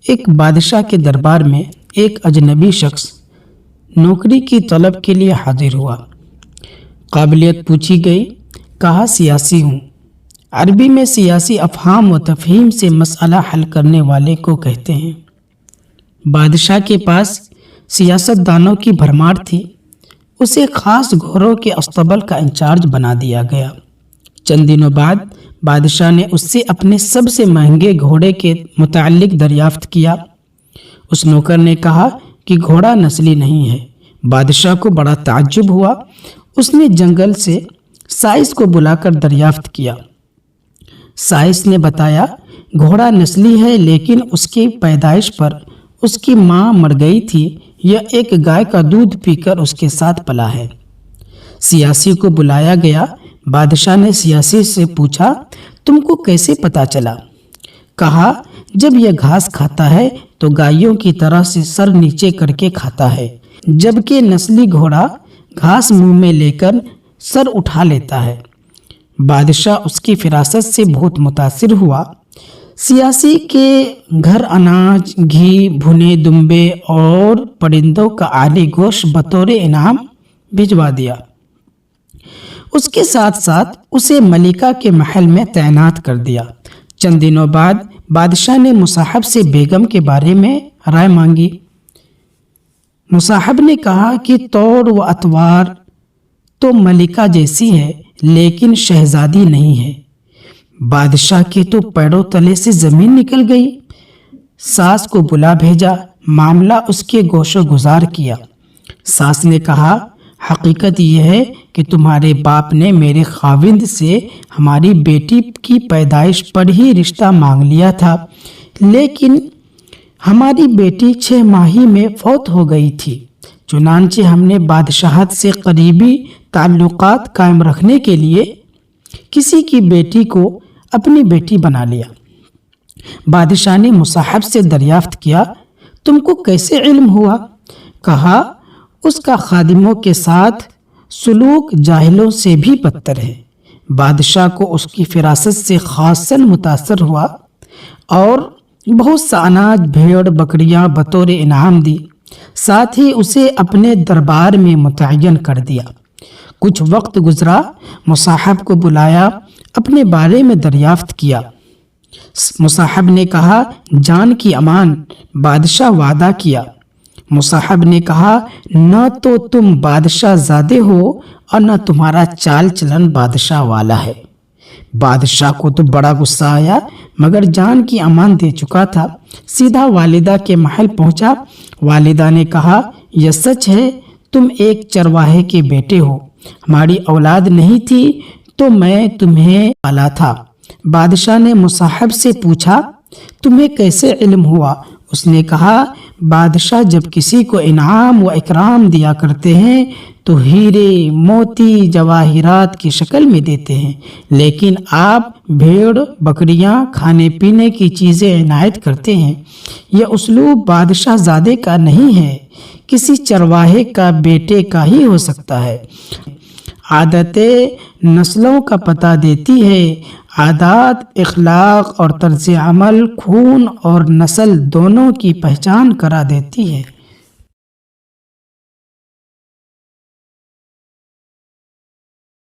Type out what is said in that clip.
ایک بادشاہ کے دربار میں ایک اجنبی شخص نوکری کی طلب کے لیے حاضر ہوا۔ قابلیت پوچھی گئی، کہا سیاسی ہوں۔ عربی میں سیاسی افہام و تفہیم سے مسئلہ حل کرنے والے کو کہتے ہیں۔ بادشاہ کے پاس سیاست دانوں کی بھرمار تھی۔ اسے خاص گھوڑوں کے اسطبل کا انچارج بنا دیا گیا۔ چند دنوں بعد بادشاہ نے اس سے اپنے سب سے مہنگے گھوڑے کے متعلق دریافت کیا۔ اس نوکر نے کہا کہ گھوڑا نسلی نہیں ہے۔ بادشاہ کو بڑا تعجب ہوا۔ اس نے جنگل سے سائس کو بلا کر دریافت کیا۔ سائس نے بتایا گھوڑا نسلی ہے، لیکن اس کی پیدائش پر اس کی ماں مر گئی تھی۔ یہ ایک گائے کا دودھ پی کر اس کے ساتھ پلا ہے۔ سیاسی کو بلایا گیا۔ بادشاہ نے سیاسی سے پوچھا تم کو کیسے پتا چلا؟ کہا جب یہ گھاس کھاتا ہے تو گائیوں کی طرح سے سر نیچے کر کے کھاتا ہے، جبکہ نسلی گھوڑا گھاس منہ میں لے کر سر اٹھا لیتا ہے۔ بادشاہ اس کی فراست سے بہت متاثر ہوا۔ سیاسی کے گھر اناج، گھی، بھنے دمبے اور پرندوں کا عالی گوشت بطور انعام بھجوا دیا۔ اس کے ساتھ ساتھ اسے ملکہ کے محل میں تعینات کر دیا۔ چند دنوں بعد بادشاہ نے مصاحب سے بیگم کے بارے میں رائے مانگی۔ مصاحب نے کہا کہ طور و اطوار تو ملکہ جیسی ہے، لیکن شہزادی نہیں ہے۔ بادشاہ کے تو پیروں تلے سے زمین نکل گئی۔ ساس کو بلا بھیجا، معاملہ اس کے گوش و گزار کیا۔ ساس نے کہا حقیقت یہ ہے کہ تمہارے باپ نے میرے خاوند سے ہماری بیٹی کی پیدائش پر ہی رشتہ مانگ لیا تھا، لیکن ہماری بیٹی 6 ماہی میں فوت ہو گئی تھی۔ چنانچہ ہم نے بادشاہت سے قریبی تعلقات قائم رکھنے کے لیے کسی کی بیٹی کو اپنی بیٹی بنا لیا۔ بادشاہ نے مصاحب سے دریافت کیا تم کو کیسے علم ہوا؟ کہا اس کا خادموں کے ساتھ سلوک جاہلوں سے بھی بدتر ہے۔ بادشاہ کو اس کی فراست سے خاصاً متاثر ہوا اور بہت سا اناج، بھیڑ بکریاں بطور انعام دی۔ ساتھ ہی اسے اپنے دربار میں متعین کر دیا۔ کچھ وقت گزرا، مصاحب کو بلایا، اپنے بارے میں دریافت کیا۔ مصاحب نے کہا جان کی امان، بادشاہ وعدہ کیا۔ مصاحب نے کہا نہ تو تم بادشاہ زادے ہو اور نہ تمہارا چال چلن بادشاہ والا ہے۔ بادشاہ کو تو بڑا غصہ آیا، مگر جان کی امان دے چکا تھا۔ سیدھا والدہ کے محل پہنچا۔ والدہ نے کہا یہ سچ ہے تم ایک چرواہے کے بیٹے ہو، ہماری اولاد نہیں تھی تو میں تمہیں پالا تھا۔ بادشاہ نے مصاحب سے پوچھا تمہیں کیسے علم ہوا؟ اس نے کہا بادشاہ جب کسی کو انعام و اکرام دیا کرتے ہیں تو ہیرے، موتی، جواہرات کی شکل میں دیتے ہیں، لیکن آپ بھیڑ بکریاں، کھانے پینے کی چیزیں عنایت کرتے ہیں۔ یہ اسلوب بادشاہ زادے کا نہیں ہے، کسی چرواہے کا بیٹے کا ہی ہو سکتا ہے۔ عادتیں نسلوں کا پتہ دیتی ہے۔ عادات، اخلاق اور طرز عمل خون اور نسل دونوں کی پہچان کرا دیتی ہے۔